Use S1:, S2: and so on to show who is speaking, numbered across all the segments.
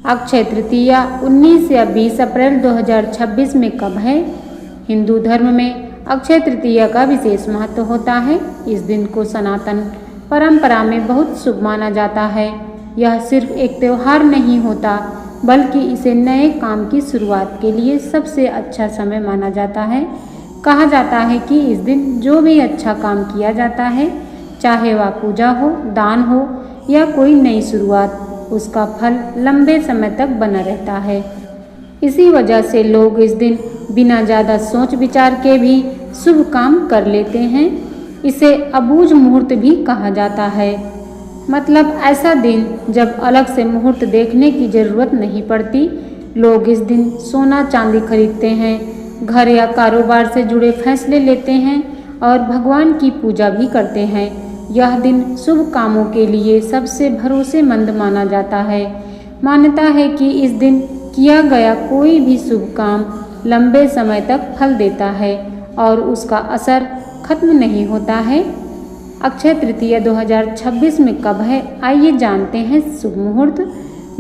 S1: अक्षय तृतीया 19 या 20 अप्रैल 2026 में कब है? हिंदू धर्म में अक्षय तृतीया का विशेष महत्व होता है। इस दिन को सनातन परंपरा में बहुत शुभ माना जाता है। यह सिर्फ एक त्यौहार नहीं होता, बल्कि इसे नए काम की शुरुआत के लिए सबसे अच्छा समय माना जाता है। कहा जाता है कि इस दिन जो भी अच्छा काम किया जाता है, चाहे वह पूजा हो, दान हो या कोई नई शुरुआत, उसका फल लंबे समय तक बना रहता है। इसी वजह से लोग इस दिन बिना ज़्यादा सोच विचार के भी शुभ काम कर लेते हैं। इसे अबूझ मुहूर्त भी कहा जाता है, मतलब ऐसा दिन जब अलग से मुहूर्त देखने की ज़रूरत नहीं पड़ती। लोग इस दिन सोना चांदी खरीदते हैं, घर या कारोबार से जुड़े फैसले लेते हैं और भगवान की पूजा भी करते हैं। यह दिन शुभ कामों के लिए सबसे भरोसेमंद माना जाता है। मान्यता है कि इस दिन किया गया कोई भी शुभ काम लंबे समय तक फल देता है और उसका असर खत्म नहीं होता है। अक्षय तृतीया 2026 में कब है, आइए जानते हैं शुभ मुहूर्त।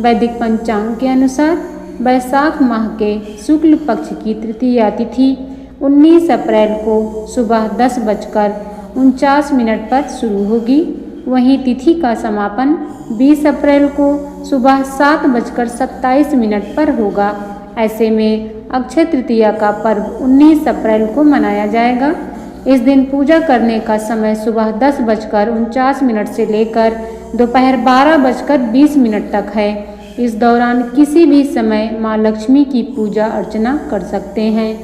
S1: वैदिक पंचांग के अनुसार वैशाख माह के शुक्ल पक्ष की तृतीया तिथि 19 अप्रैल को सुबह 10:49 पर शुरू होगी। वहीं तिथि का समापन 20 अप्रैल को सुबह 7:27 पर होगा। ऐसे में अक्षय तृतीया का पर्व 19 अप्रैल को मनाया जाएगा। इस दिन पूजा करने का समय सुबह 10:49 से लेकर दोपहर 12:20 तक है। इस दौरान किसी भी समय माँ लक्ष्मी की पूजा अर्चना कर सकते हैं।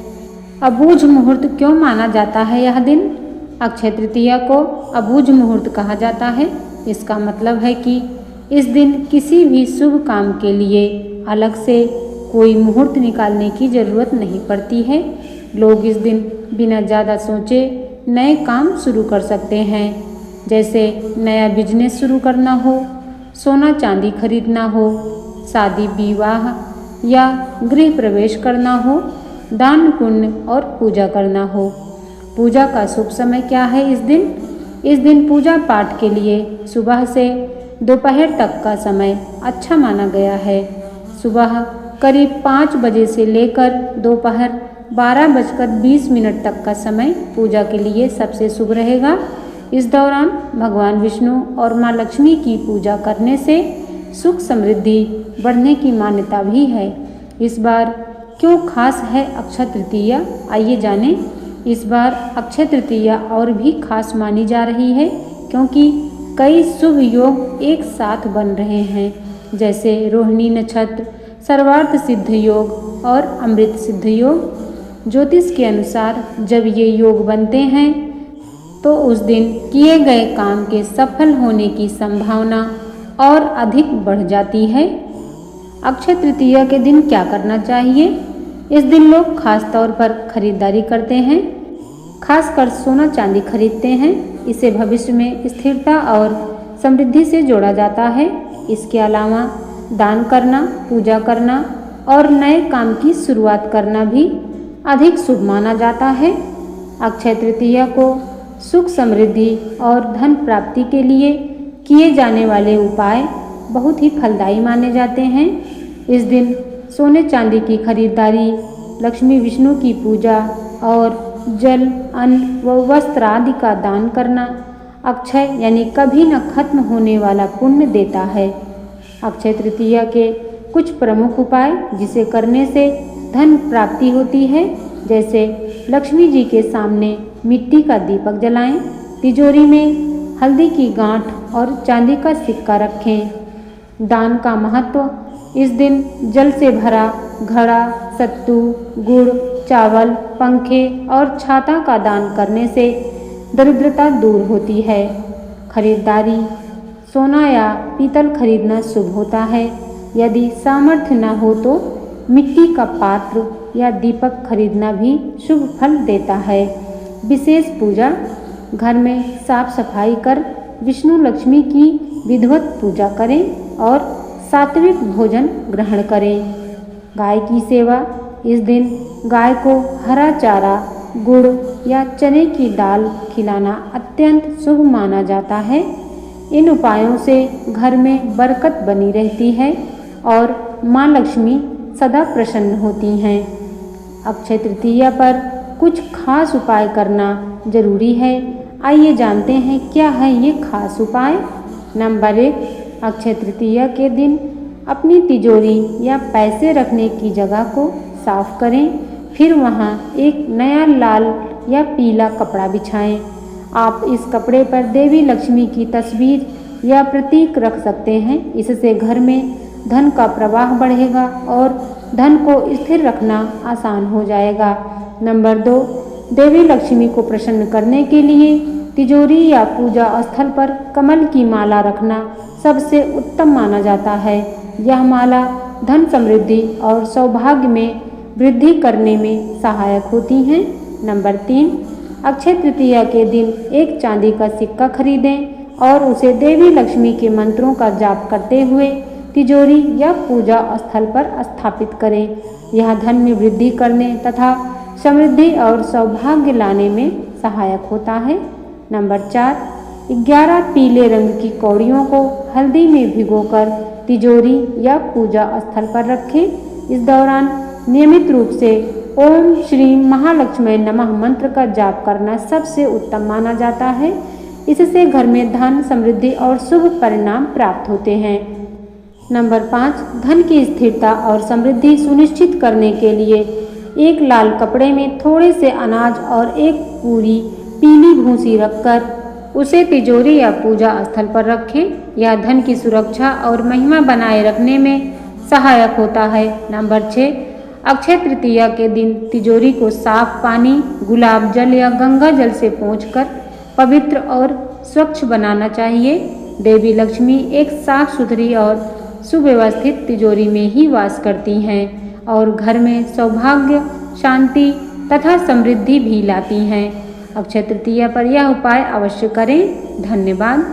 S1: अबूझ मुहूर्त क्यों माना जाता है यह दिन? अक्षय तृतीया को अबूझ मुहूर्त कहा जाता है। इसका मतलब है कि इस दिन किसी भी शुभ काम के लिए अलग से कोई मुहूर्त निकालने की ज़रूरत नहीं पड़ती है। लोग इस दिन बिना ज़्यादा सोचे नए काम शुरू कर सकते हैं, जैसे नया बिजनेस शुरू करना हो, सोना चांदी खरीदना हो, शादी विवाह या गृह प्रवेश करना हो, दान पुण्य और पूजा करना हो। पूजा का शुभ समय क्या है इस दिन? इस दिन पूजा पाठ के लिए सुबह से दोपहर तक का समय अच्छा माना गया है। सुबह करीब 5 बजे से लेकर दोपहर 12:20 तक का समय पूजा के लिए सबसे शुभ रहेगा। इस दौरान भगवान विष्णु और माँ लक्ष्मी की पूजा करने से सुख समृद्धि बढ़ने की मान्यता भी है। इस बार क्यों खास है अक्षय तृतीया, आइए जानें। इस बार अक्षय तृतीया और भी खास मानी जा रही है क्योंकि कई शुभ योग एक साथ बन रहे हैं, जैसे रोहिणी नक्षत्र, सर्वार्थ सिद्ध योग और अमृत सिद्ध योग। ज्योतिष के अनुसार जब ये योग बनते हैं तो उस दिन किए गए काम के सफल होने की संभावना और अधिक बढ़ जाती है। अक्षय तृतीया के दिन क्या करना चाहिए? इस दिन लोग खास तौर पर खरीदारी करते हैं, खासकर सोना चांदी खरीदते हैं। इसे भविष्य में स्थिरता और समृद्धि से जोड़ा जाता है। इसके अलावा दान करना, पूजा करना और नए काम की शुरुआत करना भी अधिक शुभ माना जाता है। अक्षय तृतीया को सुख समृद्धि और धन प्राप्ति के लिए किए जाने वाले उपाय बहुत ही फलदायी माने जाते हैं। इस दिन सोने चांदी की खरीदारी, लक्ष्मी विष्णु की पूजा और जल, अन्न व वस्त्र आदि का दान करना अक्षय यानी कभी न खत्म होने वाला पुण्य देता है। अक्षय तृतीया के कुछ प्रमुख उपाय जिसे करने से धन प्राप्ति होती है, जैसे लक्ष्मी जी के सामने मिट्टी का दीपक जलाएं, तिजोरी में हल्दी की गांठ और चांदी का सिक्का रखें। दान का महत्व: इस दिन जल से भरा घड़ा, सत्तू, गुड़, चावल, पंखे और छाता का दान करने से दरिद्रता दूर होती है। खरीदारी: सोना या पीतल खरीदना शुभ होता है। यदि सामर्थ्य न हो तो मिट्टी का पात्र या दीपक खरीदना भी शुभ फल देता है। विशेष पूजा: घर में साफ सफाई कर विष्णु लक्ष्मी की विधिवत पूजा करें और सात्विक भोजन ग्रहण करें। गाय की सेवा: इस दिन गाय को हरा चारा, गुड़ या चने की दाल खिलाना अत्यंत शुभ माना जाता है। इन उपायों से घर में बरकत बनी रहती है और माँ लक्ष्मी सदा प्रसन्न होती हैं। अक्षय तृतीया पर कुछ खास उपाय करना जरूरी है। आइए जानते हैं क्या है ये खास उपाय। नंबर 1, अक्षय तृतीया के दिन अपनी तिजोरी या पैसे रखने की जगह को साफ करें। फिर वहाँ एक नया लाल या पीला कपड़ा बिछाएं। आप इस कपड़े पर देवी लक्ष्मी की तस्वीर या प्रतीक रख सकते हैं। इससे घर में धन का प्रवाह बढ़ेगा और धन को स्थिर रखना आसान हो जाएगा। नंबर 2, देवी लक्ष्मी को प्रसन्न करने के लिए तिजोरी या पूजा स्थल पर कमल की माला रखना सबसे उत्तम माना जाता है। यह माला धन समृद्धि और सौभाग्य में वृद्धि करने में सहायक होती हैं। नंबर 3, अक्षय तृतीया के दिन एक चांदी का सिक्का खरीदें और उसे देवी लक्ष्मी के मंत्रों का जाप करते हुए तिजोरी या पूजा स्थल पर स्थापित करें। यह धन में वृद्धि करने तथा समृद्धि और सौभाग्य लाने में सहायक होता है। नंबर 4, 11 पीले रंग की कौड़ियों को हल्दी में भिगोकर तिजोरी या पूजा स्थल पर रखें। इस दौरान नियमित रूप से ओम श्री महालक्ष्मी नमः मंत्र का जाप करना सबसे उत्तम माना जाता है। इससे घर में धन, समृद्धि और शुभ परिणाम प्राप्त होते हैं। नंबर 5, धन की स्थिरता और समृद्धि सुनिश्चित करने के लिए एक लाल कपड़े में थोड़े से अनाज और एक पूरी पीली भूसी रखकर उसे तिजोरी या पूजा स्थल पर रखें। यह धन की सुरक्षा और महिमा बनाए रखने में सहायक होता है। नंबर 6, अक्षय तृतीया के दिन तिजोरी को साफ पानी, गुलाब जल या गंगा जल से पोंछकर पवित्र और स्वच्छ बनाना चाहिए। देवी लक्ष्मी एक साफ सुथरी और सुव्यवस्थित तिजोरी में ही वास करती हैं और घर में सौभाग्य, शांति तथा समृद्धि भी लाती हैं। अक्षय तृतीया पर यह उपाय अवश्य करें। धन्यवाद।